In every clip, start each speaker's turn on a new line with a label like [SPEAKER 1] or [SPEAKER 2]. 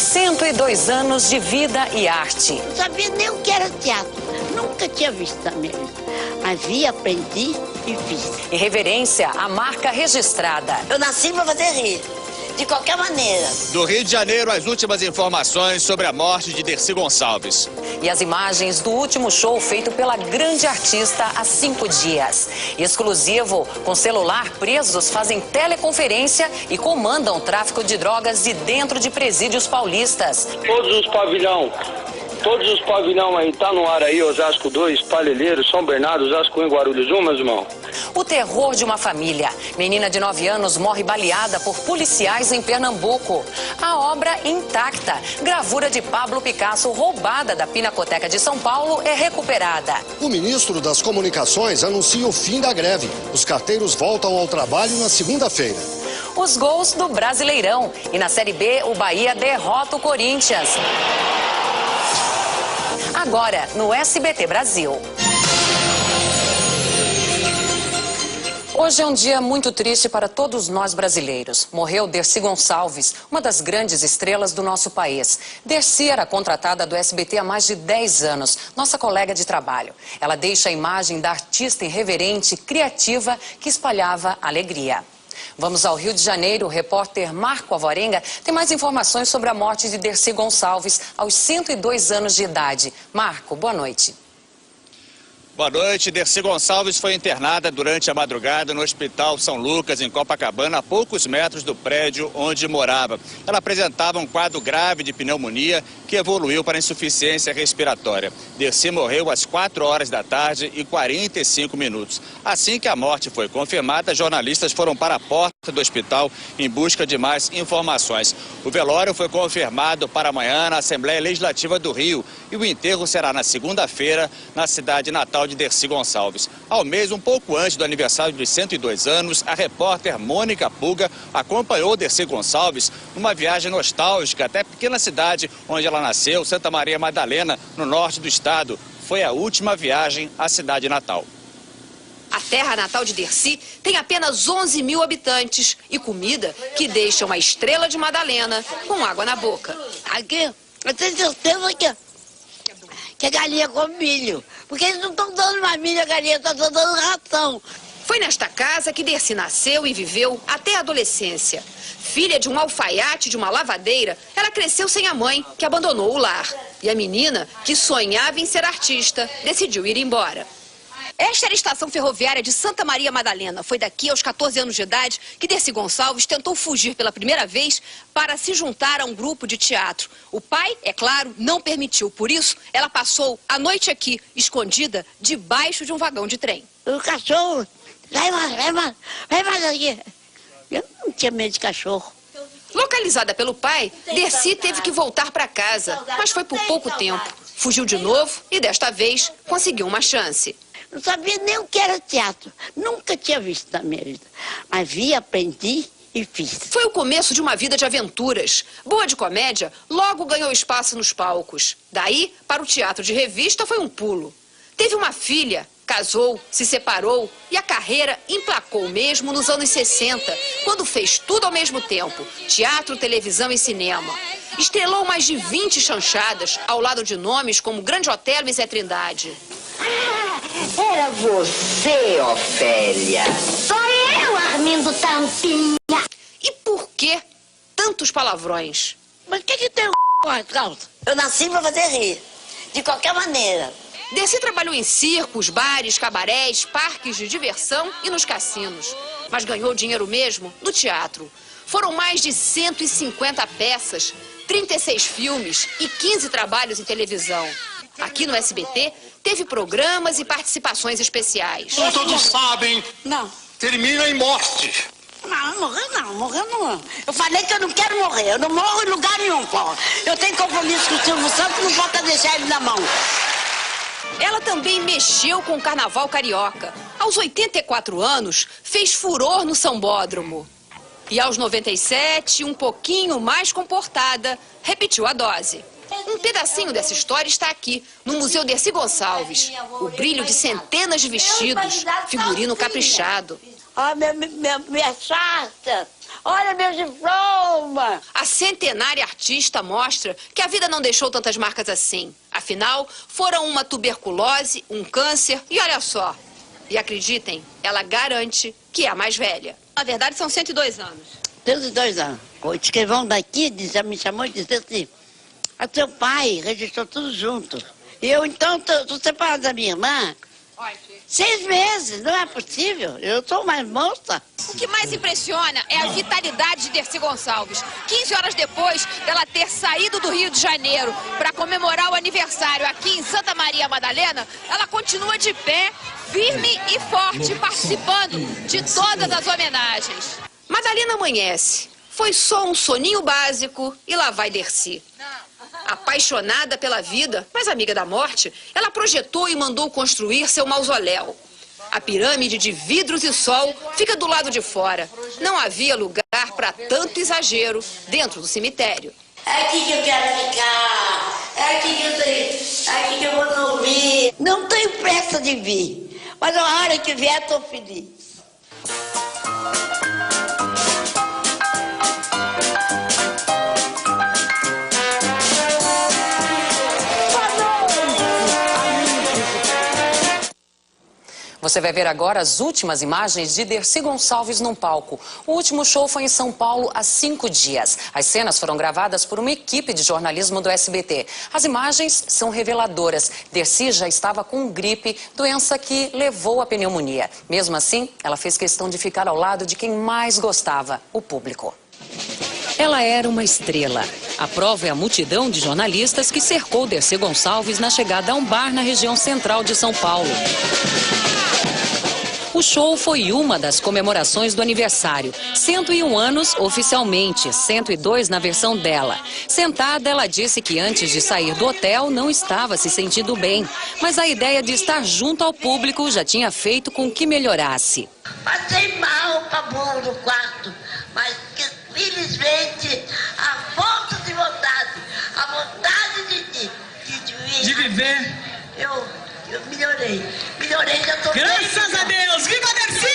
[SPEAKER 1] 102 anos de vida e arte.
[SPEAKER 2] Não sabia nem o que era teatro. Nunca tinha visto na minha vida. Mas vi, aprendi e fiz.
[SPEAKER 1] Irreverência, a marca registrada.
[SPEAKER 2] Eu nasci para fazer rir. De qualquer maneira.
[SPEAKER 3] Do Rio de Janeiro, as últimas informações sobre a morte de Dercy Gonçalves.
[SPEAKER 1] E as imagens do último show feito pela grande artista há 5 dias. Exclusivo, com celular, presos fazem teleconferência e comandam o tráfico de drogas de dentro de presídios paulistas.
[SPEAKER 4] Todos os pavilhão aí, tá no ar aí, Osasco 2, Palheiros, São Bernardo, Osasco 1 e Guarulhos 1, meus irmãos.
[SPEAKER 1] O terror de uma família. Menina de 9 anos morre baleada por policiais em Pernambuco. A obra intacta. Gravura de Pablo Picasso roubada da Pinacoteca de São Paulo é recuperada.
[SPEAKER 5] O ministro das Comunicações anuncia o fim da greve. Os carteiros voltam ao trabalho na segunda-feira.
[SPEAKER 1] Os gols do Brasileirão. E na Série B, o Bahia derrota o Corinthians. Agora, no SBT Brasil. Hoje é um dia muito triste para todos nós brasileiros. Morreu Dercy Gonçalves, uma das grandes estrelas do nosso país. Dercy era contratada do SBT há mais de 10 anos, nossa colega de trabalho. Ela deixa a imagem da artista irreverente, criativa, que espalhava alegria. Vamos ao Rio de Janeiro. O repórter Marco Alvarenga tem mais informações sobre a morte de Dercy Gonçalves aos 102 anos de idade. Marco, boa noite.
[SPEAKER 3] Boa noite. Dercy Gonçalves foi internada durante a madrugada no Hospital São Lucas, em Copacabana, a poucos metros do prédio onde morava. Ela apresentava um quadro grave de pneumonia que evoluiu para insuficiência respiratória. Dercy morreu às 4h45. Assim que a morte foi confirmada, jornalistas foram para a porta do hospital em busca de mais informações. O velório foi confirmado para amanhã na Assembleia Legislativa do Rio e o enterro será na segunda-feira na cidade natal de Dercy Gonçalves. Ao mês, um pouco antes do aniversário de 102 anos, a repórter Mônica Puga acompanhou Dercy Gonçalves numa viagem nostálgica até a pequena cidade onde ela nasceu, Santa Maria Madalena, no norte do estado. Foi a última viagem à cidade natal.
[SPEAKER 6] A terra natal de Dercy tem apenas 11 mil habitantes e comida que deixa uma estrela de Madalena com água na boca.
[SPEAKER 2] Aqui, eu tenho certeza que a galinha come milho. Porque eles não estão dando mais milho, a galinha está dando ração.
[SPEAKER 6] Foi nesta casa que Dercy nasceu e viveu até a adolescência. Filha de um alfaiate e de uma lavadeira, ela cresceu sem a mãe, que abandonou o lar. E a menina, que sonhava em ser artista, decidiu ir embora. Esta era a estação ferroviária de Santa Maria Madalena. Foi daqui, aos 14 anos de idade, que Dercy Gonçalves tentou fugir pela primeira vez para se juntar a um grupo de teatro. O pai, é claro, não permitiu. Por isso, ela passou a noite aqui, escondida, debaixo de um vagão de trem.
[SPEAKER 2] O cachorro, vai mais aqui. Eu não tinha medo de cachorro.
[SPEAKER 6] Localizada pelo pai, Dercy teve que voltar para casa, mas foi por pouco tempo. Fugiu de novo e, desta vez, conseguiu uma chance.
[SPEAKER 2] Não sabia nem o que era teatro. Nunca tinha visto na minha vida. Mas vi, aprendi e fiz.
[SPEAKER 6] Foi o começo de uma vida de aventuras. Boa de comédia, logo ganhou espaço nos palcos. Daí, para o teatro de revista, foi um pulo. Teve uma filha, casou, se separou e a carreira emplacou mesmo nos anos 60, quando fez tudo ao mesmo tempo. Teatro, televisão e cinema. Estrelou mais de 20 chanchadas, ao lado de nomes como Grande Otelo e Zé Trindade.
[SPEAKER 7] Era você, Ofélia.
[SPEAKER 8] Sou eu, Armindo Tampinha.
[SPEAKER 6] E por que tantos palavrões?
[SPEAKER 2] Mas o que tem com as calças? Eu nasci para fazer rir. De qualquer maneira.
[SPEAKER 6] Dercy trabalhou em circos, bares, cabarés, parques de diversão e nos cassinos. Mas ganhou dinheiro mesmo no teatro. Foram mais de 150 peças, 36 filmes e 15 trabalhos em televisão. Aqui no SBT, teve programas e participações especiais.
[SPEAKER 9] Todos sabem.
[SPEAKER 2] Não.
[SPEAKER 9] Termina em morte.
[SPEAKER 2] Não, morrer não. Eu falei que eu não quero morrer. Eu não morro em lugar nenhum, pô. Eu tenho compromisso com o Silvio Santos, não posso deixar ele na mão.
[SPEAKER 6] Ela também mexeu com o carnaval carioca. Aos 84 anos, fez furor no Sambódromo. E aos 97, um pouquinho mais comportada, repetiu a dose. Um pedacinho dessa história está aqui, no Museu Dercy Gonçalves. O brilho de centenas de vestidos, figurino caprichado.
[SPEAKER 2] Olha minha chata, olha meu diploma. uma.
[SPEAKER 6] A centenária artista mostra que a vida não deixou tantas marcas assim. Afinal, foram uma tuberculose, um câncer e olha só. E acreditem, ela garante que é a mais velha. Na verdade, são 102 anos.
[SPEAKER 2] 102 anos. O escrivão daqui me chamou e disse assim, a seu pai registrou tudo junto. E eu, então, estou separada da minha irmã. 6 meses, não é possível. Eu sou mais moça.
[SPEAKER 6] O que mais impressiona é a vitalidade de Dercy Gonçalves. 15 horas depois dela ter saído do Rio de Janeiro para comemorar o aniversário aqui em Santa Maria Madalena, ela continua de pé, firme e forte, participando de todas as homenagens. Madalena amanhece. Foi só um soninho básico e lá vai Dercy. Apaixonada pela vida, mas amiga da morte, ela projetou e mandou construir seu mausoléu. A pirâmide de vidros e sol fica do lado de fora. Não havia lugar para tanto exagero dentro do cemitério.
[SPEAKER 2] É aqui que eu quero ficar, é aqui que eu vou dormir. Não tenho pressa de vir, mas na hora que vier, estou feliz.
[SPEAKER 1] Você vai ver agora as últimas imagens de Dercy Gonçalves num palco. O último show foi em São Paulo há 5 dias. As cenas foram gravadas por uma equipe de jornalismo do SBT. As imagens são reveladoras. Dercy já estava com gripe, doença que levou à pneumonia. Mesmo assim, ela fez questão de ficar ao lado de quem mais gostava, o público. Ela era uma estrela. A prova é a multidão de jornalistas que cercou Dercy Gonçalves na chegada a um bar na região central de São Paulo. O show foi uma das comemorações do aniversário. 101 anos oficialmente, 102 na versão dela. Sentada, ela disse que antes de sair do hotel não estava se sentindo bem. Mas a ideia de estar junto ao público já tinha feito com que melhorasse.
[SPEAKER 2] Passei mal com a bola no quarto, mas felizmente a falta de vontade, a vontade de viver, eu melhorei, já estou bem.
[SPEAKER 10] Graças a Deus! Viva Dercy!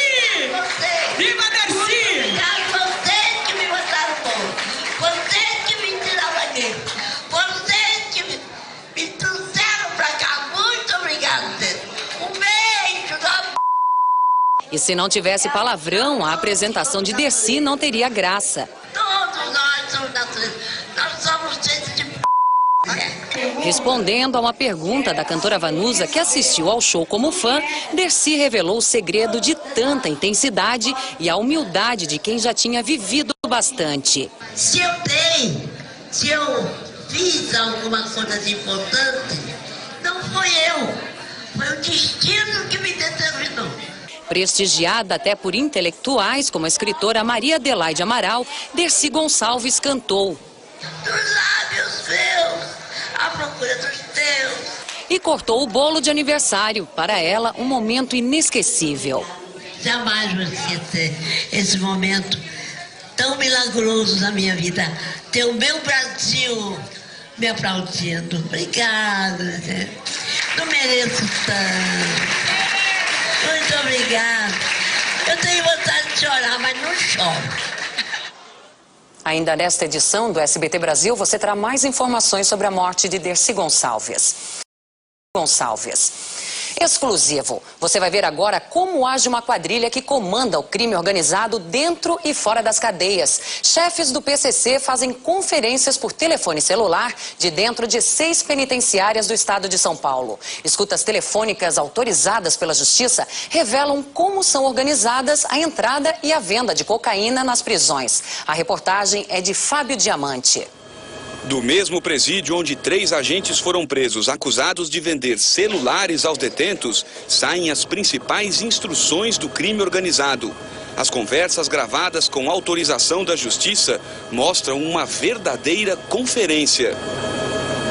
[SPEAKER 10] Viva Dercy!
[SPEAKER 2] Obrigado, vocês que me botaram bom, vocês que me tiraram daqui, vocês que me trouxeram pra cá, muito obrigado. Um beijo da
[SPEAKER 1] E se não tivesse palavrão, a apresentação de Dercy não teria graça.
[SPEAKER 2] Todos nós somos natureza, nós somos gente de
[SPEAKER 1] Respondendo a uma pergunta da cantora Vanusa, que assistiu ao show como fã, Dercy revelou o segredo de tanta intensidade e a humildade de quem já tinha vivido bastante.
[SPEAKER 2] Se eu fiz alguma coisa de importante, não foi eu, foi o destino que me determinou.
[SPEAKER 1] Prestigiada até por intelectuais como a escritora Maria Adelaide Amaral, Dercy Gonçalves cantou.
[SPEAKER 2] Dos lábios meus, à procura dos teus.
[SPEAKER 1] E cortou o bolo de aniversário. Para ela, um momento inesquecível.
[SPEAKER 2] Jamais vou esquecer esse momento tão milagroso na minha vida. Ter o meu Brasil me aplaudindo. Obrigada. Não mereço tanto. Muito obrigada. Eu tenho vontade de chorar, mas não choro.
[SPEAKER 1] Ainda nesta edição do SBT Brasil, você terá mais informações sobre a morte de Dercy Gonçalves. Exclusivo. Você vai ver agora como age uma quadrilha que comanda o crime organizado dentro e fora das cadeias. Chefes do PCC fazem conferências por telefone celular de dentro de 6 penitenciárias do estado de São Paulo. Escutas telefônicas autorizadas pela Justiça revelam como são organizadas a entrada e a venda de cocaína nas prisões. A reportagem é de Fábio Diamante.
[SPEAKER 11] Do mesmo presídio onde 3 agentes foram presos acusados de vender celulares aos detentos, saem as principais instruções do crime organizado. As conversas gravadas com autorização da Justiça mostram uma verdadeira conferência.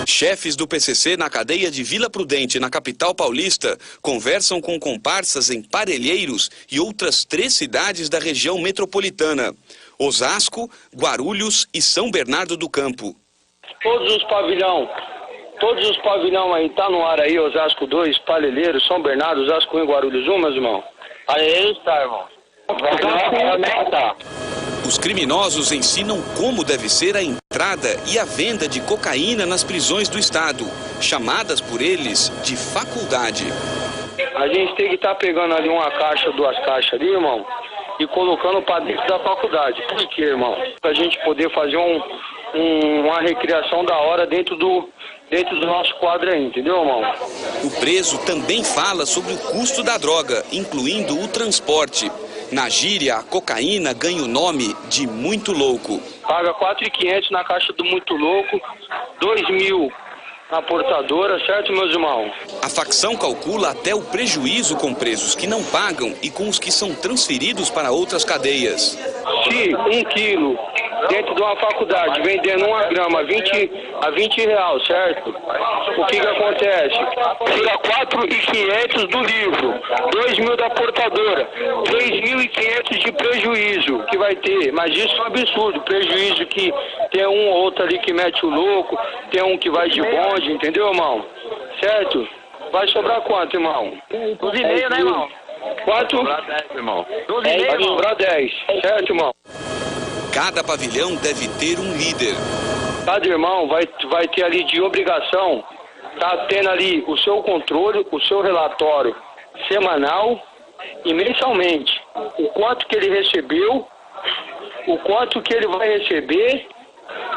[SPEAKER 11] Chefes do PCC na cadeia de Vila Prudente, na capital paulista, conversam com comparsas em Parelheiros e outras 3 cidades da região metropolitana: Osasco, Guarulhos e São Bernardo do Campo.
[SPEAKER 4] Todos os pavilhão aí, tá no ar aí, Osasco 2, Parelheiros, São Bernardo, Osasco 1 e Guarulhos 1, meus irmãos? Parelheiros tá, irmão. Osasco também tá.
[SPEAKER 11] Os criminosos ensinam como deve ser a entrada e a venda de cocaína nas prisões do estado, chamadas por eles de faculdade.
[SPEAKER 4] A gente tem que estar pegando ali uma caixa, 2 caixas ali, irmão, e colocando para dentro da faculdade. Por quê, irmão? Pra gente poder fazer uma recriação da hora dentro do nosso quadro aí, entendeu, irmão?
[SPEAKER 11] O preso também fala sobre o custo da droga, incluindo o transporte. Na gíria, a cocaína ganha o nome de muito louco.
[SPEAKER 4] Paga 4.500 na caixa do muito louco, 2.000 na portadora, certo, meus irmãos?
[SPEAKER 11] A facção calcula até o prejuízo com presos que não pagam e com os que são transferidos para outras cadeias.
[SPEAKER 4] Se 1 quilo dentro de uma faculdade vendendo 1 grama a 20 real, certo? O que acontece? Tira 4.500 do livro, 2.000 da portadora, 3.500 de prejuízo que vai ter. Mas isso é um absurdo, prejuízo que tem um ou outro ali que mete o louco, tem um que vai de bonde, entendeu, irmão? Certo? Vai sobrar quanto, irmão?
[SPEAKER 10] 12,5, né, irmão?
[SPEAKER 4] 4?
[SPEAKER 10] Vai sobrar 10, irmão.
[SPEAKER 4] Vai sobrar 10, certo, irmão?
[SPEAKER 11] Cada pavilhão deve ter um líder.
[SPEAKER 4] Cada irmão vai ter ali de obrigação, tá tendo ali o seu controle, o seu relatório semanal e mensalmente. O quanto que ele recebeu, o quanto que ele vai receber,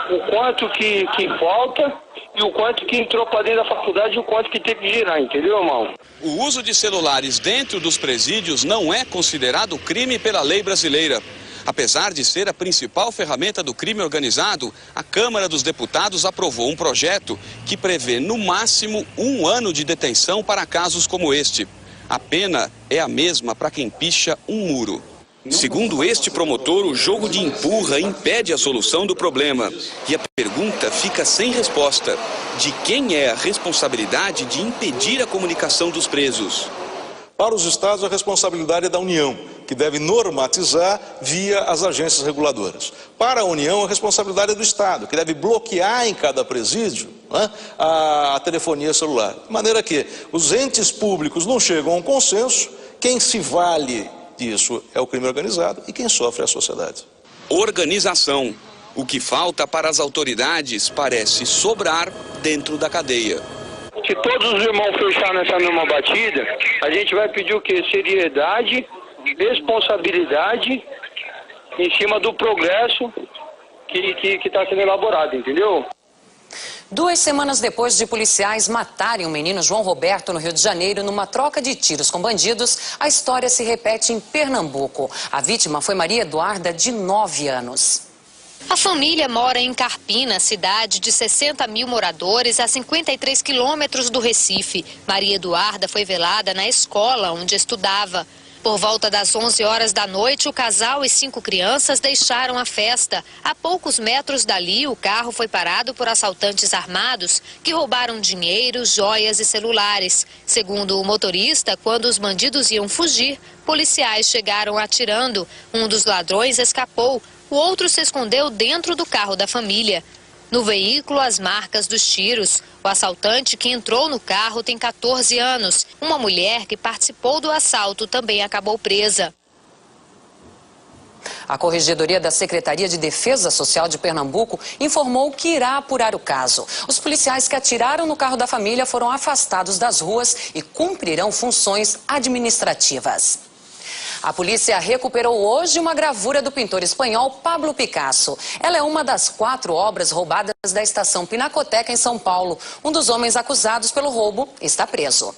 [SPEAKER 4] o quanto que falta e o quanto que entrou para dentro da faculdade e o quanto que teve que girar, entendeu, irmão?
[SPEAKER 11] O uso de celulares dentro dos presídios não é considerado crime pela lei brasileira. Apesar de ser a principal ferramenta do crime organizado, a Câmara dos Deputados aprovou um projeto que prevê no máximo 1 ano de detenção para casos como este. A pena é a mesma para quem picha um muro. Segundo este promotor, o jogo de empurra impede a solução do problema. E a pergunta fica sem resposta. De quem é a responsabilidade de impedir a comunicação dos presos?
[SPEAKER 12] Para os estados, a responsabilidade é da União, que deve normatizar via as agências reguladoras. Para a União, a responsabilidade é do Estado, que deve bloquear em cada presídio, né, a telefonia celular. De maneira que os entes públicos não chegam a um consenso, quem se vale disso é o crime organizado e quem sofre é a sociedade.
[SPEAKER 11] Organização. O que falta para as autoridades parece sobrar dentro da cadeia.
[SPEAKER 4] Se todos os irmãos fecharem nessa mesma batida, a gente vai pedir o quê? Seriedade, responsabilidade em cima do progresso que está sendo elaborado, entendeu?
[SPEAKER 1] 2 semanas depois de policiais matarem o menino João Roberto no Rio de Janeiro numa troca de tiros com bandidos, a história se repete em Pernambuco. A vítima foi Maria Eduarda, de 9 anos.
[SPEAKER 13] A família mora em Carpina, cidade de 60 mil moradores, a 53 quilômetros do Recife. Maria Eduarda foi velada na escola onde estudava. Por volta das 11 horas da noite, o casal e 5 crianças deixaram a festa. A poucos metros dali, o carro foi parado por assaltantes armados que roubaram dinheiro, joias e celulares. Segundo o motorista, quando os bandidos iam fugir, policiais chegaram atirando. Um dos ladrões escapou. O outro se escondeu dentro do carro da família. No veículo, as marcas dos tiros. O assaltante que entrou no carro tem 14 anos. Uma mulher que participou do assalto também acabou presa.
[SPEAKER 1] A Corregedoria da Secretaria de Defesa Social de Pernambuco informou que irá apurar o caso. Os policiais que atiraram no carro da família foram afastados das ruas e cumprirão funções administrativas. A polícia recuperou hoje uma gravura do pintor espanhol Pablo Picasso. Ela é uma das 4 obras roubadas da estação Pinacoteca, em São Paulo. Um dos homens acusados pelo roubo está preso.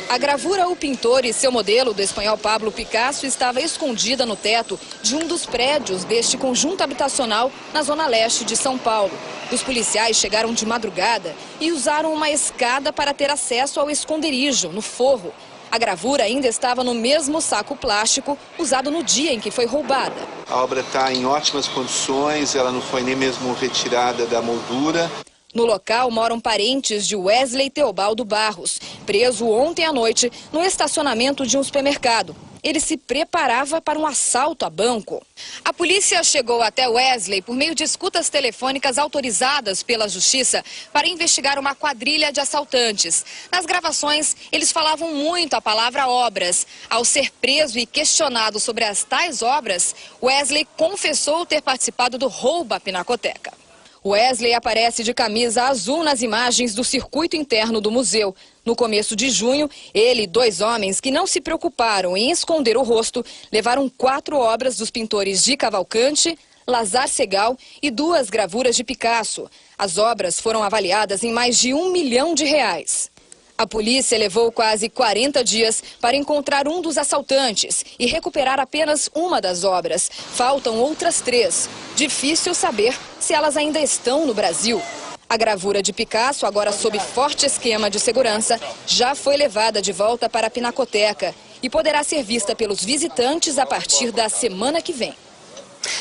[SPEAKER 14] A gravura O Pintor e seu modelo do espanhol Pablo Picasso estava escondida no teto de um dos prédios deste conjunto habitacional na zona leste de São Paulo. Os policiais chegaram de madrugada e usaram uma escada para ter acesso ao esconderijo, no forro. A gravura ainda estava no mesmo saco plástico usado no dia em que foi roubada.
[SPEAKER 15] A obra está em ótimas condições, ela não foi nem mesmo retirada da moldura.
[SPEAKER 14] No local moram parentes de Wesley Teobaldo Barros, preso ontem à noite no estacionamento de um supermercado. ele se preparava para um assalto a banco. A polícia chegou até Wesley por meio de escutas telefônicas autorizadas pela Justiça para investigar uma quadrilha de assaltantes. Nas gravações, eles falavam muito a palavra obras. Ao ser preso e questionado sobre as tais obras, Wesley confessou ter participado do roubo à Pinacoteca. Wesley aparece de camisa azul nas imagens do circuito interno do museu. No começo de junho, ele e 2 homens que não se preocuparam em esconder o rosto, levaram 4 obras dos pintores Di Cavalcanti, Lazar Segal e 2 gravuras de Picasso. As obras foram avaliadas em mais de R$1 milhão. A polícia levou quase 40 dias para encontrar um dos assaltantes e recuperar apenas uma das obras. Faltam outras 3. Difícil saber se elas ainda estão no Brasil. A gravura de Picasso, agora sob forte esquema de segurança, já foi levada de volta para a Pinacoteca e poderá ser vista pelos visitantes a partir da semana que vem.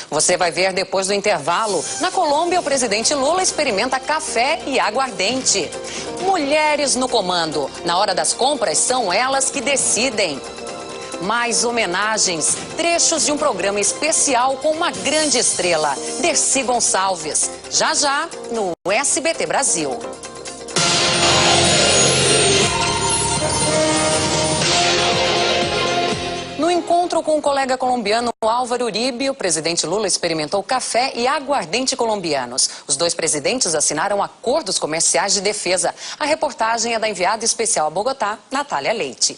[SPEAKER 1] Você vai ver depois do intervalo. Na Colômbia, o presidente Lula experimenta café e aguardente. Mulheres no comando. Na hora das compras, são elas que decidem. Mais homenagens, trechos de um programa especial com uma grande estrela, Dercy Gonçalves. Já já, no SBT Brasil. No encontro com o colega colombiano Álvaro Uribe, o presidente Lula experimentou café e aguardente colombianos. Os 2 presidentes assinaram acordos comerciais de defesa. A reportagem é da enviada especial a Bogotá, Natália Leite.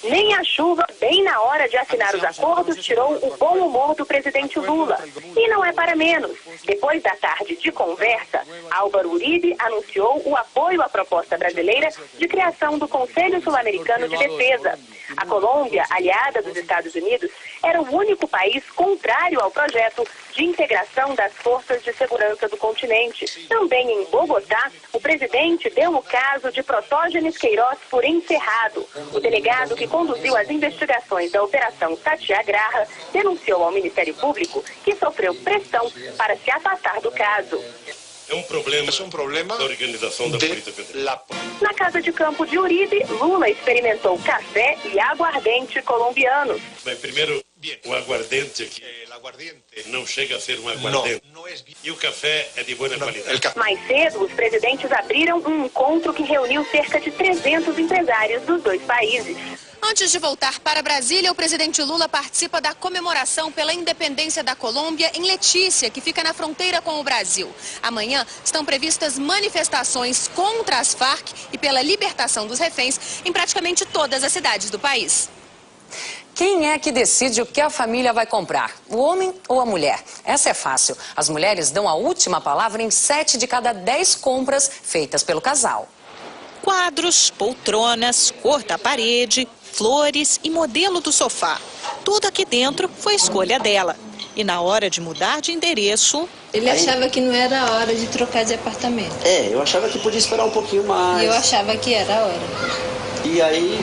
[SPEAKER 16] Nem a chuva, bem na hora de assinar os acordos, tirou o bom humor do presidente Lula. E não é para menos. Depois da tarde de conversa, Álvaro Uribe anunciou o apoio à proposta brasileira de criação do Conselho Sul-Americano de Defesa. A Colômbia, aliada dos Estados Unidos, era o único país contrário ao projeto de integração das forças de segurança do continente. Também em Bogotá, o presidente deu o caso de Protógenes Queiroz por encerrado. O delegado que conduziu as investigações da Operação Satyagraha denunciou ao Ministério Público que sofreu pressão para se afastar do caso.
[SPEAKER 9] É um problema da organização da Polícia Federal.
[SPEAKER 16] Na casa de campo de Uribe, Lula experimentou café e aguardente colombianos.
[SPEAKER 9] Bem, primeiro, o aguardente aqui não chega a ser um aguardente. E o café é de boa qualidade.
[SPEAKER 16] Mais cedo, os presidentes abriram um encontro que reuniu cerca de 300 empresários dos 2 países.
[SPEAKER 6] Antes de voltar para Brasília, o presidente Lula participa da comemoração pela independência da Colômbia em Letícia, que fica na fronteira com o Brasil. Amanhã estão previstas manifestações contra as Farc e pela libertação dos reféns em praticamente todas as cidades do país.
[SPEAKER 1] Quem é que decide o que a família vai comprar? O homem ou a mulher? Essa é fácil. As mulheres dão a última palavra em 7 de cada 10 compras feitas pelo casal.
[SPEAKER 17] Quadros, poltronas, cor da parede, flores e modelo do sofá. Tudo aqui dentro foi escolha dela. E na hora de mudar de endereço...
[SPEAKER 18] Ele achava que não era a hora de trocar de apartamento.
[SPEAKER 19] Eu achava que podia esperar um pouquinho mais.
[SPEAKER 18] E eu achava que era a hora.
[SPEAKER 19] E aí,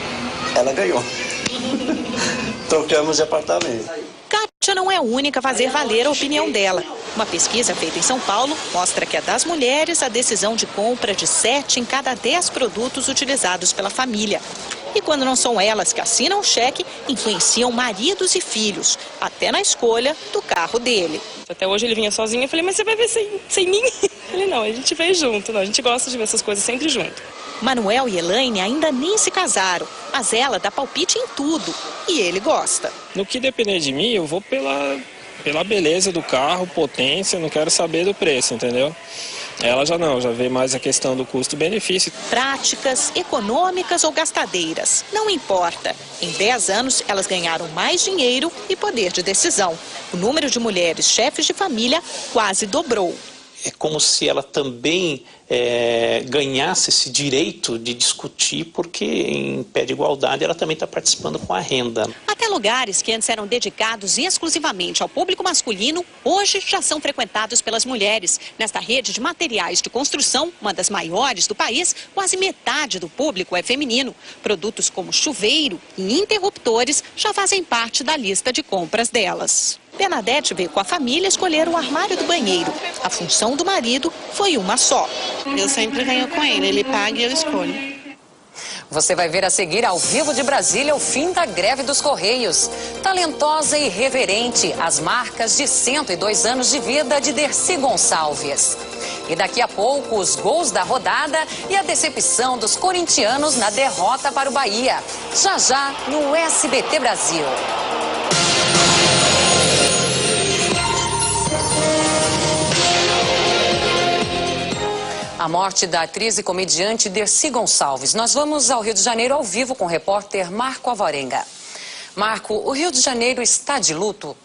[SPEAKER 19] ela ganhou. Trocamos de apartamento.
[SPEAKER 17] Kátia não é a única a fazer valer a opinião dela. Uma pesquisa feita em São Paulo mostra que é das mulheres a decisão de compra de 7 em cada 10 produtos utilizados pela família. E quando não são elas que assinam o cheque, influenciam maridos e filhos, até na escolha do carro dele.
[SPEAKER 20] Até hoje ele vinha sozinho, eu falei, mas você vai ver sem mim? Ele não, a gente veio junto, não, a gente gosta de ver essas coisas sempre junto.
[SPEAKER 17] Manuel e Elaine ainda nem se casaram, mas ela dá palpite em tudo e ele gosta.
[SPEAKER 21] No que depender de mim, eu vou pela beleza do carro, potência, não quero saber do preço, entendeu? Ela já não, já vê mais a questão do custo-benefício.
[SPEAKER 17] Práticas, econômicas ou gastadeiras, não importa. Em 10 anos, elas ganharam mais dinheiro e poder de decisão. O número de mulheres chefes de família quase dobrou.
[SPEAKER 22] É como se ela também ganhasse esse direito de discutir, porque em pé de igualdade ela também está participando com a renda.
[SPEAKER 17] Até lugares que antes eram dedicados exclusivamente ao público masculino, hoje já são frequentados pelas mulheres. Nesta rede de materiais de construção, uma das maiores do país, quase metade do público é feminino. Produtos como chuveiro e interruptores já fazem parte da lista de compras delas. Bernadette veio com a família escolher o armário do banheiro. A função do marido foi uma só.
[SPEAKER 18] Eu sempre venho com ele paga e eu escolho.
[SPEAKER 1] Você vai ver a seguir ao vivo de Brasília o fim da greve dos Correios. Talentosa e irreverente, as marcas de 102 anos de vida de Dercy Gonçalves. E daqui a pouco, os gols da rodada e a decepção dos corintianos na derrota para o Bahia. Já já no SBT Brasil. A morte da atriz e comediante Dercy Gonçalves. Nós vamos ao Rio de Janeiro ao vivo com o repórter Marco Alvarenga. Marco, o Rio de Janeiro está de luto?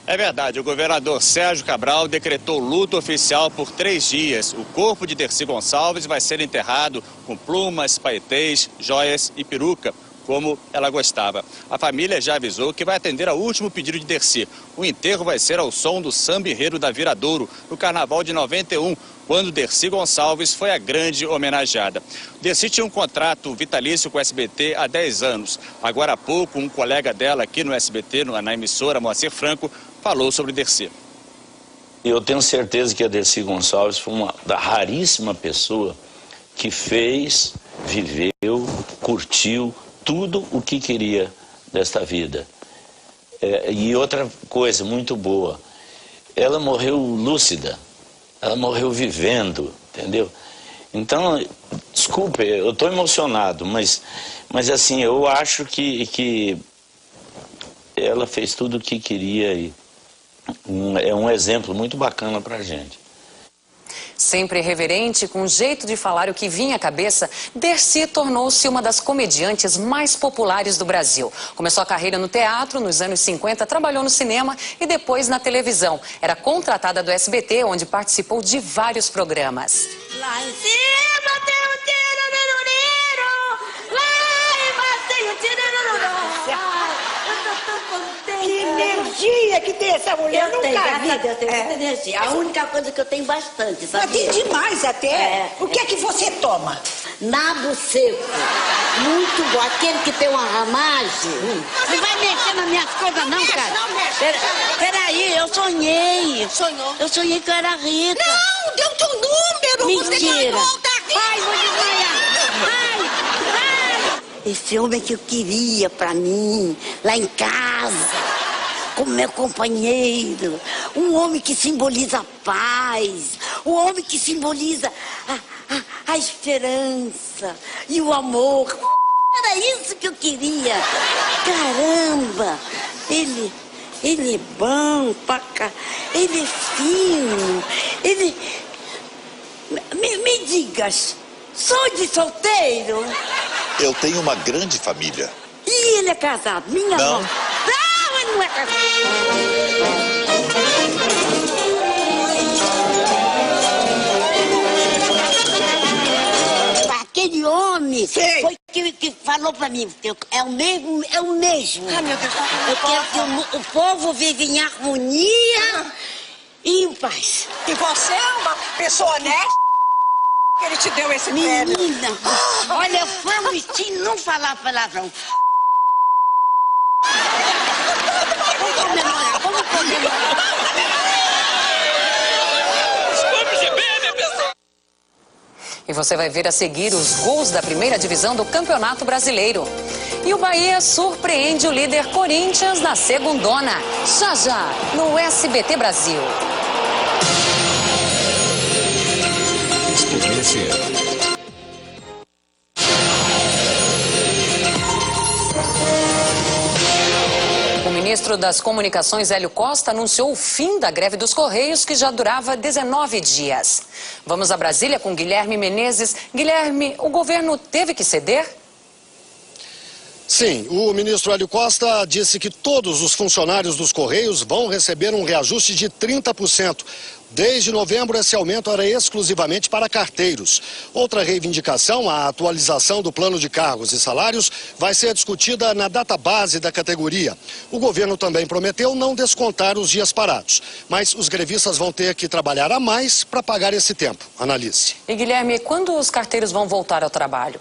[SPEAKER 3] É verdade, o governador Sérgio Cabral decretou luto oficial por 3 dias. O corpo de Dercy Gonçalves vai ser enterrado com plumas, paetês, joias e peruca, como ela gostava. A família já avisou que vai atender ao último pedido de Dercy. O enterro vai ser ao som do Samba Enredo da Viradouro, no Carnaval de 91, quando Dercy Gonçalves foi a grande homenageada. Dercy tinha um contrato vitalício com o SBT há 10 anos. Agora há pouco, um colega dela aqui no SBT, na emissora, Moacir Franco, falou sobre Dercy.
[SPEAKER 5] Eu tenho certeza que a Dercy Gonçalves foi uma da raríssima pessoa que fez, viveu, curtiu tudo o que queria desta vida. E outra coisa muito boa, ela morreu lúcida, ela morreu vivendo, entendeu? Então, desculpe, eu estou emocionado, mas assim, eu acho que ela fez tudo o que queria e é um exemplo muito bacana pra gente.
[SPEAKER 1] Sempre irreverente, com um jeito de falar o que vinha à cabeça, Dercy tornou-se uma das comediantes mais populares do Brasil. Começou a carreira no teatro, nos anos 50, trabalhou no cinema e depois na televisão. Era contratada do SBT, onde participou de vários programas.
[SPEAKER 10] Lá em cima tem um tiro, lá embaixo tem um tiro.
[SPEAKER 2] Que energia que tem essa mulher,
[SPEAKER 10] eu tenho,
[SPEAKER 2] nunca vi.
[SPEAKER 10] Eu tenho muita energia. A única coisa que eu tenho bastante, sabe?
[SPEAKER 2] Mas tem demais até. O que é que você toma?
[SPEAKER 10] Nabo seco. Muito bom. Aquele que tem uma ramagem. Não vai mexer nas minhas coisas, não, cara. Não mexe. Peraí, eu sonhei. Sonhou? Eu sonhei que eu era rica.
[SPEAKER 2] Não, deu teu número.
[SPEAKER 10] Mentira.
[SPEAKER 2] Você tá rica.
[SPEAKER 10] Ai, vou desmaiar. Esse homem que eu queria pra mim, lá em casa, como meu companheiro, um homem que simboliza a paz, um homem que simboliza a esperança e o amor. Era isso que eu queria. Caramba, ele é bom, ele é fino, ele... Me digas, sou de solteiro?
[SPEAKER 23] Eu tenho uma grande família.
[SPEAKER 10] E ele é casado? Minha
[SPEAKER 23] Não.
[SPEAKER 10] mãe. Não, ele não é casado. Aquele homem foi que falou pra mim, é o mesmo.
[SPEAKER 2] Ah, meu Deus.
[SPEAKER 10] Eu quero que o povo vive em harmonia e em paz.
[SPEAKER 2] E você é uma pessoa honesta? Ele te deu esse prêmio.
[SPEAKER 10] Menina, olha, eu prometi não falar palavrão. Vamos comemorar, vamos comemorar.
[SPEAKER 1] E você vai ver a seguir os gols da primeira divisão do Campeonato Brasileiro. E o Bahia surpreende o líder Corinthians na segundona. Já já, no SBT Brasil. O ministro das Comunicações, Hélio Costa, anunciou o fim da greve dos Correios, que já durava 19 dias. Vamos a Brasília com Guilherme Menezes. Guilherme, o governo teve que ceder?
[SPEAKER 24] Sim, o ministro Hélio Costa disse que todos os funcionários dos Correios vão receber um reajuste de 30%. Desde novembro, esse aumento era exclusivamente para carteiros. Outra reivindicação, a atualização do plano de cargos e salários, vai ser discutida na database da categoria. O governo também prometeu não descontar os dias parados, mas os grevistas vão ter que trabalhar a mais para pagar esse tempo. Analise.
[SPEAKER 1] E Guilherme, quando os carteiros vão voltar ao trabalho?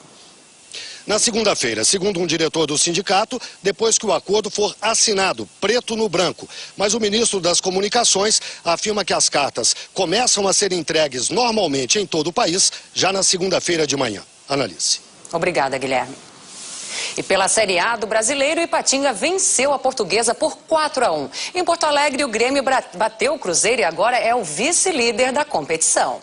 [SPEAKER 24] Na segunda-feira, segundo um diretor do sindicato, depois que o acordo for assinado, preto no branco. Mas o ministro das Comunicações afirma que as cartas começam a ser entregues normalmente em todo o país já na segunda-feira de manhã. Analise.
[SPEAKER 1] Obrigada, Guilherme. E pela Série A do Brasileiro, Ipatinga venceu a Portuguesa por 4-1. Em Porto Alegre, o Grêmio bateu o Cruzeiro e agora é o vice-líder da competição.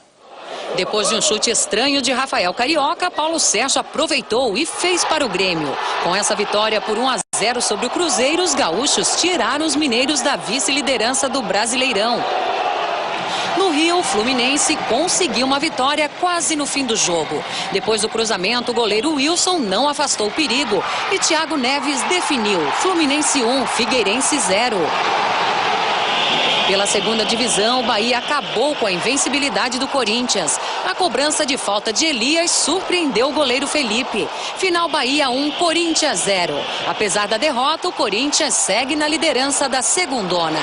[SPEAKER 7] Depois de um chute estranho de Rafael Carioca, Paulo Sérgio aproveitou e fez para o Grêmio. Com essa vitória por 1-0 sobre o Cruzeiro, os gaúchos tiraram os mineiros da vice-liderança do Brasileirão. No Rio, o Fluminense conseguiu uma vitória quase no fim do jogo. Depois do cruzamento, o goleiro Wilson não afastou o perigo e Thiago Neves definiu. Fluminense 1, Figueirense 0. Pela segunda divisão, o Bahia acabou com a invencibilidade do Corinthians. A cobrança de falta de Elias surpreendeu o goleiro Felipe. Final Bahia 1, Corinthians 0. Apesar da derrota, o Corinthians segue na liderança da segundona.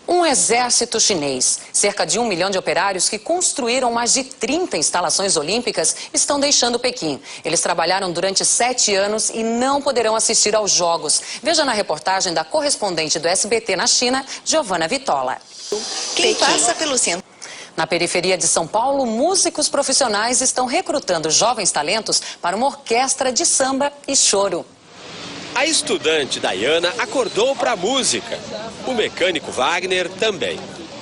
[SPEAKER 7] Um exército chinês, cerca de 1 milhão de operários que construíram mais de 30 instalações olímpicas, estão deixando Pequim. Eles trabalharam durante 7 anos e não poderão assistir aos Jogos. Veja na reportagem da correspondente do SBT na China, Giovana Vitola.
[SPEAKER 8] Quem passa pelo centro.
[SPEAKER 1] Na periferia de São Paulo, músicos profissionais estão recrutando jovens talentos para uma orquestra de samba e choro.
[SPEAKER 11] A estudante Dayana acordou para a música. O mecânico Wagner também.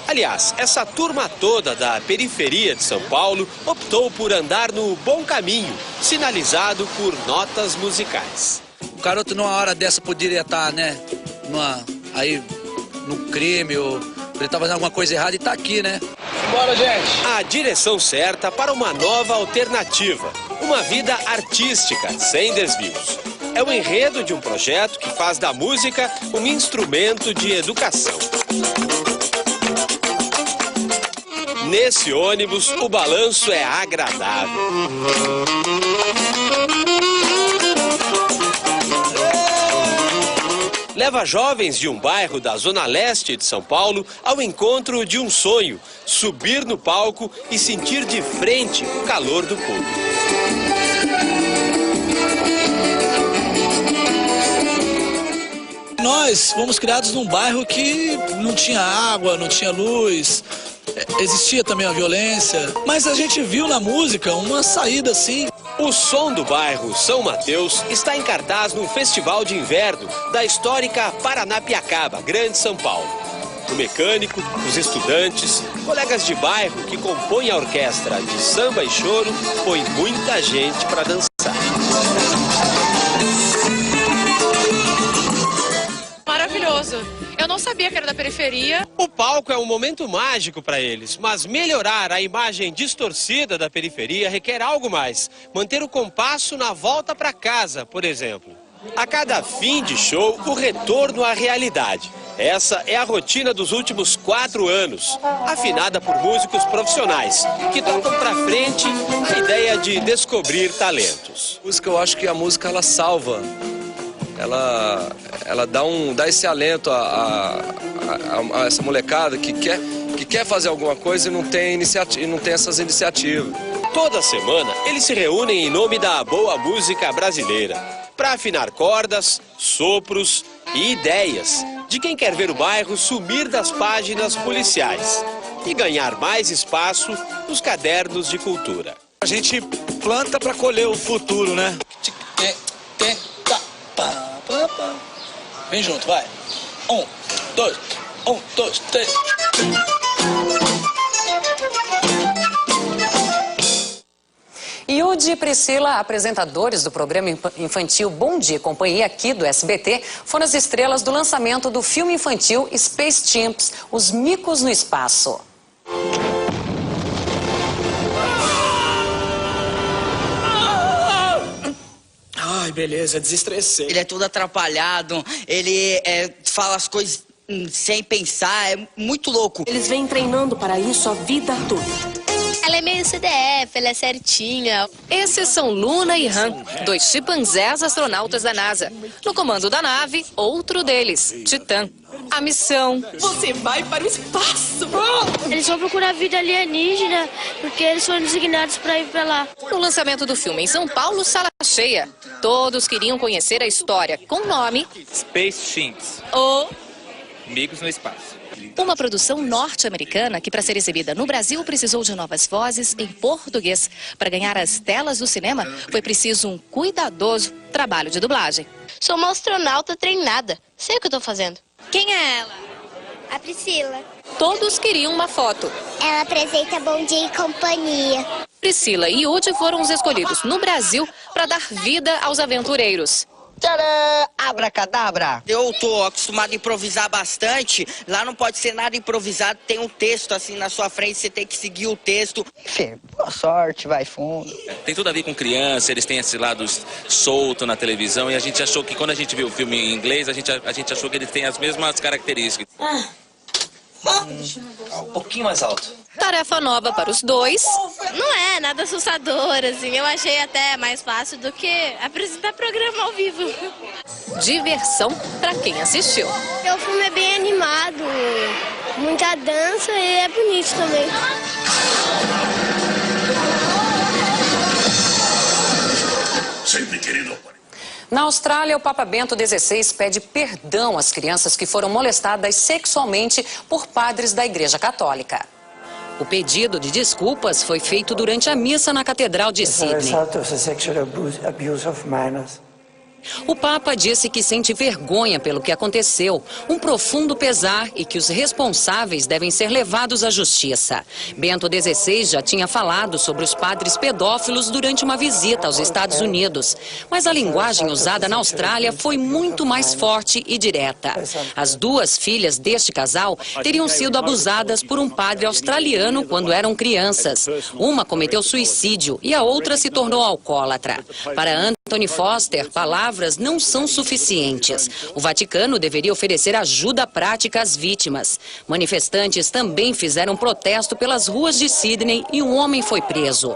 [SPEAKER 11] Aliás, essa turma toda da periferia de São Paulo optou por andar no bom caminho, sinalizado por notas musicais.
[SPEAKER 12] O garoto numa hora dessa poderia estar, né, aí no crime, ou ele tá fazendo alguma coisa errada e tá aqui, né? Bora, gente!
[SPEAKER 11] A direção certa para uma nova alternativa. Uma vida artística, sem desvios. É o enredo de um projeto que faz da música um instrumento de educação. Nesse ônibus, o balanço é agradável. Leva jovens de um bairro da zona leste de São Paulo ao encontro de um sonho: subir no palco e sentir de frente o calor do público.
[SPEAKER 12] Nós fomos criados num bairro que não tinha água, não tinha luz, existia também a violência, mas a gente viu na música uma saída assim.
[SPEAKER 11] O som do bairro São Mateus está em cartaz no Festival de Inverno da histórica Paranapiacaba, Grande São Paulo. O mecânico, os estudantes, colegas de bairro que compõem a orquestra de samba e choro, põe muita gente para dançar.
[SPEAKER 25] Maravilhoso. Eu não sabia que era da periferia.
[SPEAKER 11] O palco é um momento mágico para eles, mas melhorar a imagem distorcida da periferia requer algo mais. Manter o compasso na volta para casa, por exemplo. A cada fim de show, o retorno à realidade. Essa é a rotina dos últimos 4 anos, afinada por músicos profissionais, que tocam para frente a ideia de descobrir talentos.
[SPEAKER 12] Eu acho que a música ela salva. Ela dá esse alento a essa molecada que quer fazer alguma coisa e não tem essas iniciativas.
[SPEAKER 11] Toda semana eles se reúnem em nome da boa música brasileira, para afinar cordas, sopros e ideias de quem quer ver o bairro sumir das páginas policiais e ganhar mais espaço nos cadernos de cultura.
[SPEAKER 12] A gente planta para colher o futuro, né? Vem junto, vai. 1, 2, 3.
[SPEAKER 1] Yudi e Priscila, apresentadores do programa infantil Bom Dia Companhia aqui do SBT, foram as estrelas do lançamento do filme infantil Space Chimps, Os Micos no Espaço.
[SPEAKER 12] Ai, beleza, desestressei.
[SPEAKER 26] Ele é todo atrapalhado, ele fala as coisas sem pensar, é muito louco.
[SPEAKER 27] Eles vêm treinando para isso a vida toda.
[SPEAKER 13] Ela é meio CDF, ela é certinha.
[SPEAKER 6] Esses são Luna e Han, 2 chimpanzés astronautas da NASA. No comando da nave, outro deles, Titã. A missão...
[SPEAKER 27] Você vai para o espaço!
[SPEAKER 28] Eles vão procurar vida alienígena, porque eles foram designados para ir para lá.
[SPEAKER 6] No lançamento do filme em São Paulo, sala cheia. Todos queriam conhecer a história, com o nome...
[SPEAKER 29] Space Chimps.
[SPEAKER 6] Ou...
[SPEAKER 29] Micos no Espaço.
[SPEAKER 4] Uma produção norte-americana que, para ser exibida no Brasil, precisou de novas vozes em português. Para ganhar as telas do cinema, foi preciso um cuidadoso trabalho de dublagem.
[SPEAKER 9] Sou uma astronauta treinada. Sei o que eu tô fazendo.
[SPEAKER 4] Quem é ela?
[SPEAKER 9] A Priscila.
[SPEAKER 4] Todos queriam uma foto.
[SPEAKER 9] Ela apresenta Bom Dia e Companhia.
[SPEAKER 4] Priscila e Yudi foram os escolhidos no Brasil para dar vida aos aventureiros.
[SPEAKER 26] Tcharam! Abracadabra! Eu tô acostumado a improvisar bastante. Lá não pode ser nada improvisado. Tem um texto assim na sua frente, você tem que seguir o texto. Boa sorte, vai fundo.
[SPEAKER 14] Tem tudo a ver com criança, eles têm esse lado solto na televisão. E a gente achou que quando a gente viu o filme em inglês, a gente achou que eles têm as mesmas características.
[SPEAKER 15] Um pouquinho mais alto.
[SPEAKER 4] Tarefa nova para os dois.
[SPEAKER 9] Não é nada assustador, assim. Eu achei até mais fácil do que apresentar programa ao vivo.
[SPEAKER 4] Diversão para quem assistiu.
[SPEAKER 28] O filme é bem animado, muita dança e é bonito também.
[SPEAKER 23] Sempre querido.
[SPEAKER 1] Na Austrália, o Papa Bento XVI pede perdão às crianças que foram molestadas sexualmente por padres da Igreja Católica.
[SPEAKER 7] O pedido de desculpas foi feito durante a missa na Catedral de Sydney. O Papa disse que sente vergonha pelo que aconteceu, um profundo pesar e que os responsáveis devem ser levados à justiça. Bento XVI já tinha falado sobre os padres pedófilos durante uma visita aos Estados Unidos, mas a linguagem usada na Austrália foi muito mais forte e direta. As duas filhas deste casal teriam sido abusadas por um padre australiano quando eram crianças. Uma cometeu suicídio e a outra se tornou alcoólatra. Para Anthony Foster, palavras não são suficientes. O Vaticano deveria oferecer ajuda prática às vítimas. Manifestantes também fizeram protesto pelas ruas de Sydney e um homem foi preso.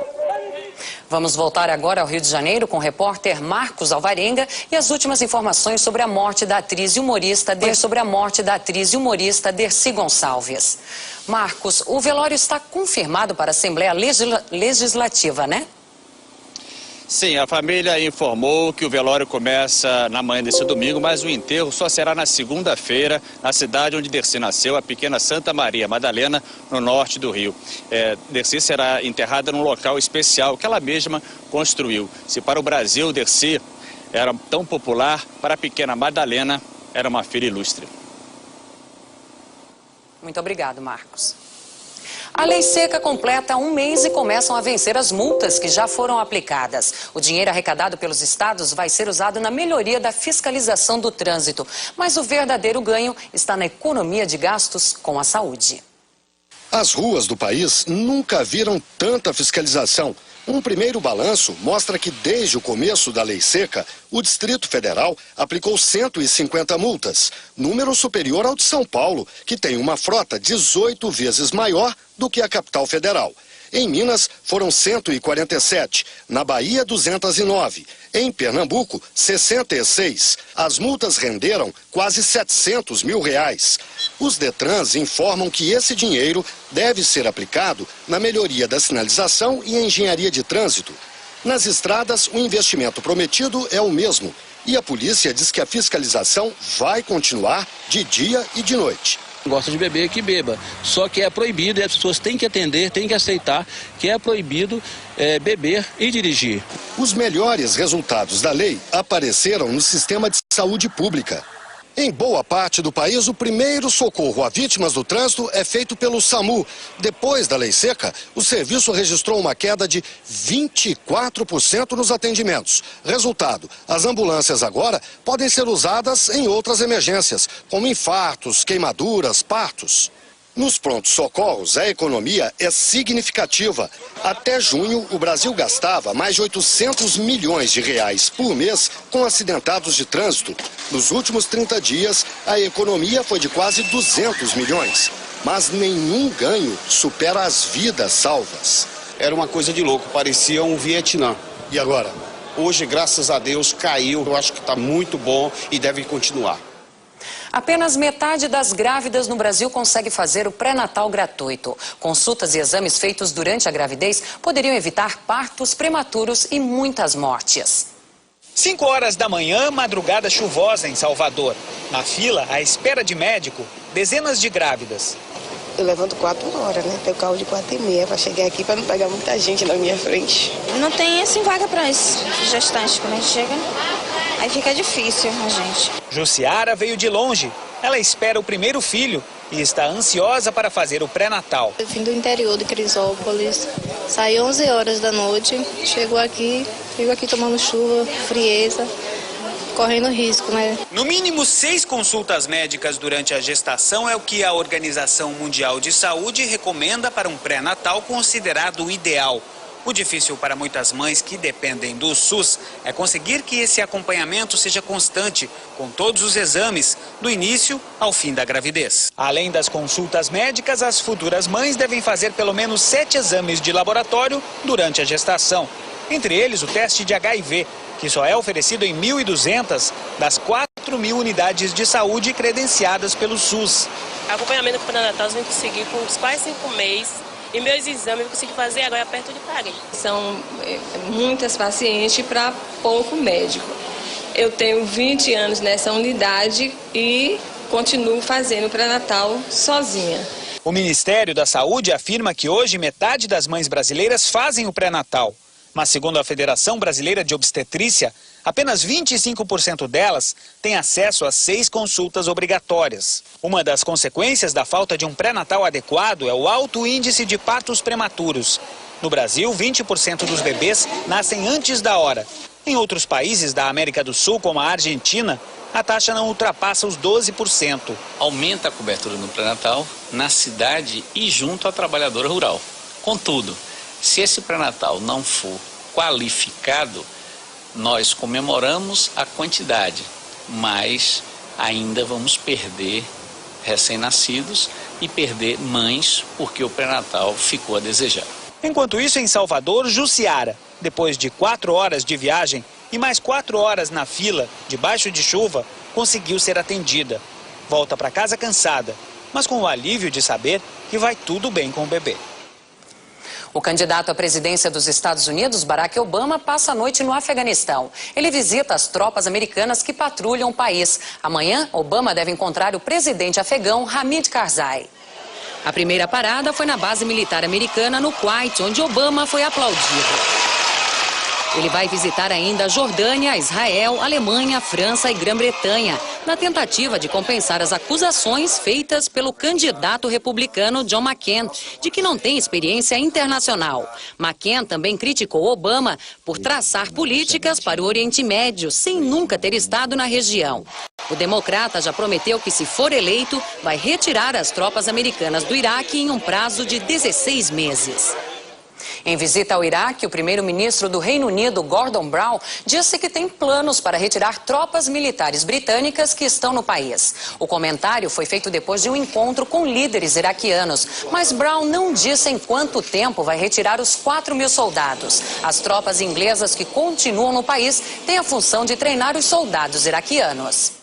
[SPEAKER 1] Vamos voltar agora ao Rio de Janeiro com o repórter Marcos Alvarenga e as últimas informações sobre a morte da atriz e humorista Dercy Gonçalves. Marcos, o velório está confirmado para a Assembleia Legislativa, né?
[SPEAKER 3] Sim, a família informou que o velório começa na manhã desse domingo, mas o enterro só será na segunda-feira, na cidade onde Dercy nasceu, a pequena Santa Maria Madalena, no norte do Rio. Dercy será enterrada num local especial que ela mesma construiu. Se para o Brasil Dercy era tão popular, para a pequena Madalena era uma filha ilustre.
[SPEAKER 1] Muito obrigado, Marcos. A lei seca completa um mês e começam a vencer as multas que já foram aplicadas. O dinheiro arrecadado pelos estados vai ser usado na melhoria da fiscalização do trânsito. Mas o verdadeiro ganho está na economia de gastos com a saúde.
[SPEAKER 24] As ruas do país nunca viram tanta fiscalização. Um primeiro balanço mostra que desde o começo da lei seca, o Distrito Federal aplicou 150 multas, número superior ao de São Paulo, que tem uma frota 18 vezes maior do que a capital federal. Em Minas, foram 147, na Bahia, 209, em Pernambuco, 66. As multas renderam quase R$700 mil. Os Detrans informam que esse dinheiro deve ser aplicado na melhoria da sinalização e engenharia de trânsito. Nas estradas, o investimento prometido é o mesmo. E a polícia diz que a fiscalização vai continuar de dia e de noite.
[SPEAKER 12] Gosta de beber, que beba. Só que é proibido e as pessoas têm que atender, têm que aceitar que é proibido beber e dirigir.
[SPEAKER 24] Os melhores resultados da lei apareceram no sistema de saúde pública. Em boa parte do país, o primeiro socorro a vítimas do trânsito é feito pelo SAMU. Depois da lei seca, o serviço registrou uma queda de 24% nos atendimentos. Resultado, as ambulâncias agora podem ser usadas em outras emergências, como infartos, queimaduras, partos. Nos prontos socorros, a economia é significativa. Até junho, o Brasil gastava mais de R$800 milhões por mês com acidentados de trânsito. Nos últimos 30 dias, a economia foi de quase 200 milhões. Mas nenhum ganho supera as vidas salvas.
[SPEAKER 16] Era uma coisa de louco, parecia um Vietnã.
[SPEAKER 24] E agora?
[SPEAKER 16] Hoje, graças a Deus, caiu. Eu acho que está muito bom e deve continuar.
[SPEAKER 1] Apenas metade das grávidas no Brasil consegue fazer o pré-natal gratuito. Consultas e exames feitos durante a gravidez poderiam evitar partos prematuros e muitas mortes.
[SPEAKER 19] 5 horas da manhã, madrugada chuvosa em Salvador. Na fila, à espera de médico,
[SPEAKER 5] dezenas de grávidas.
[SPEAKER 15] Eu levanto 4 horas, né? Pego o carro de 4h30 para chegar aqui, para não pegar muita gente na minha frente.
[SPEAKER 17] Não tem assim vaga para as gestantes. Quando a gente chega, aí fica difícil a gente.
[SPEAKER 5] Jussiara veio de longe. Ela espera o primeiro filho e está ansiosa para fazer o pré-natal.
[SPEAKER 17] Eu vim do interior de Crisópolis, saí 11 horas da noite, fico aqui tomando chuva, frieza, correndo risco, né?
[SPEAKER 5] No mínimo 6 consultas médicas durante a gestação é o que a Organização Mundial de Saúde recomenda para um pré-natal considerado o ideal. O difícil para muitas mães que dependem do SUS é conseguir que esse acompanhamento seja constante, com todos os exames, do início ao fim da gravidez. Além das consultas médicas, as futuras mães devem fazer pelo menos 7 exames de laboratório durante a gestação. Entre eles, o teste de HIV, que só é oferecido em 1.200 das 4.000 unidades de saúde credenciadas pelo SUS.
[SPEAKER 18] Acompanhamento pré-natal eu consegui com uns quase 5 meses. E meus exames eu consegui fazer agora perto de Paris.
[SPEAKER 19] São muitas pacientes para pouco médico. Eu tenho 20 anos nessa unidade e continuo fazendo pré-natal sozinha.
[SPEAKER 5] O Ministério da Saúde afirma que hoje metade das mães brasileiras fazem o pré-natal. Mas segundo a Federação Brasileira de Obstetrícia, apenas 25% delas têm acesso a 6 consultas obrigatórias. Uma das consequências da falta de um pré-natal adequado é o alto índice de partos prematuros. No Brasil, 20% dos bebês nascem antes da hora. Em outros países da América do Sul, como a Argentina, a taxa não ultrapassa os 12%.
[SPEAKER 20] Aumenta a cobertura no pré-natal na cidade e junto à trabalhadora rural. Contudo, se esse pré-natal não for qualificado, nós comemoramos a quantidade, mas ainda vamos perder recém-nascidos e perder mães porque o pré-natal ficou a desejar.
[SPEAKER 5] Enquanto isso, em Salvador, Jussiara, depois de 4 horas de viagem e mais 4 horas na fila, debaixo de chuva, conseguiu ser atendida. Volta para casa cansada, mas com o alívio de saber que vai tudo bem com o bebê.
[SPEAKER 1] O candidato à presidência dos Estados Unidos, Barack Obama, passa a noite no Afeganistão. Ele visita as tropas americanas que patrulham o país. Amanhã, Obama deve encontrar o presidente afegão Hamid Karzai.
[SPEAKER 7] A primeira parada foi na base militar americana no Kuwait, onde Obama foi aplaudido. Ele vai visitar ainda a Jordânia, Israel, Alemanha, França e Grã-Bretanha, na tentativa de compensar as acusações feitas pelo candidato republicano John McCain, de que não tem experiência internacional. McCain também criticou Obama por traçar políticas para o Oriente Médio, sem nunca ter estado na região. O democrata já prometeu que, se for eleito, vai retirar as tropas americanas do Iraque em um prazo de 16 meses.
[SPEAKER 1] Em visita ao Iraque, o primeiro-ministro do Reino Unido, Gordon Brown, disse que tem planos para retirar tropas militares britânicas que estão no país. O comentário foi feito depois de um encontro com líderes iraquianos, mas Brown não disse em quanto tempo vai retirar os 4.000 soldados. As tropas inglesas que continuam no país têm a função de treinar os soldados iraquianos.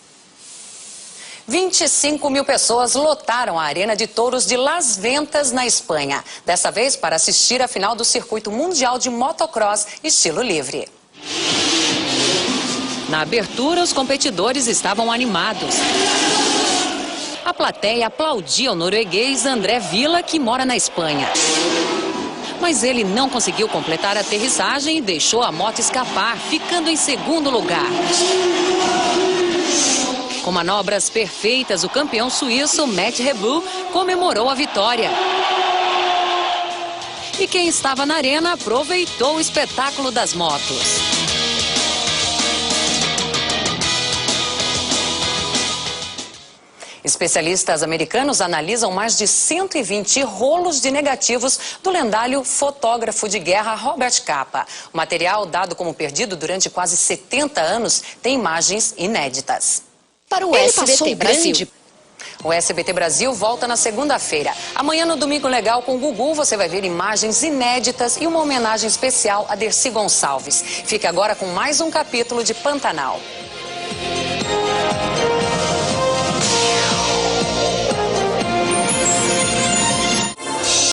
[SPEAKER 1] 25.000 pessoas lotaram a Arena de Touros de Las Ventas, na Espanha. Dessa vez para assistir a final do Circuito Mundial de Motocross Estilo Livre.
[SPEAKER 7] Na abertura, os competidores estavam animados. A plateia aplaudia o norueguês André Villa, que mora na Espanha. Mas ele não conseguiu completar a aterrissagem e deixou a moto escapar, ficando em segundo lugar. Com manobras perfeitas, o campeão suíço Matt Reboul comemorou a vitória. E quem estava na arena aproveitou o espetáculo das motos.
[SPEAKER 1] Especialistas americanos analisam mais de 120 rolos de negativos do lendário fotógrafo de guerra Robert Capa. O material, dado como perdido durante quase 70 anos, tem imagens inéditas.
[SPEAKER 21] Para o SBT Brasil.
[SPEAKER 1] O SBT Brasil volta na segunda-feira. Amanhã, no Domingo Legal com o Gugu, você vai ver imagens inéditas e uma homenagem especial a Dercy Gonçalves. Fique agora com mais um capítulo de Pantanal.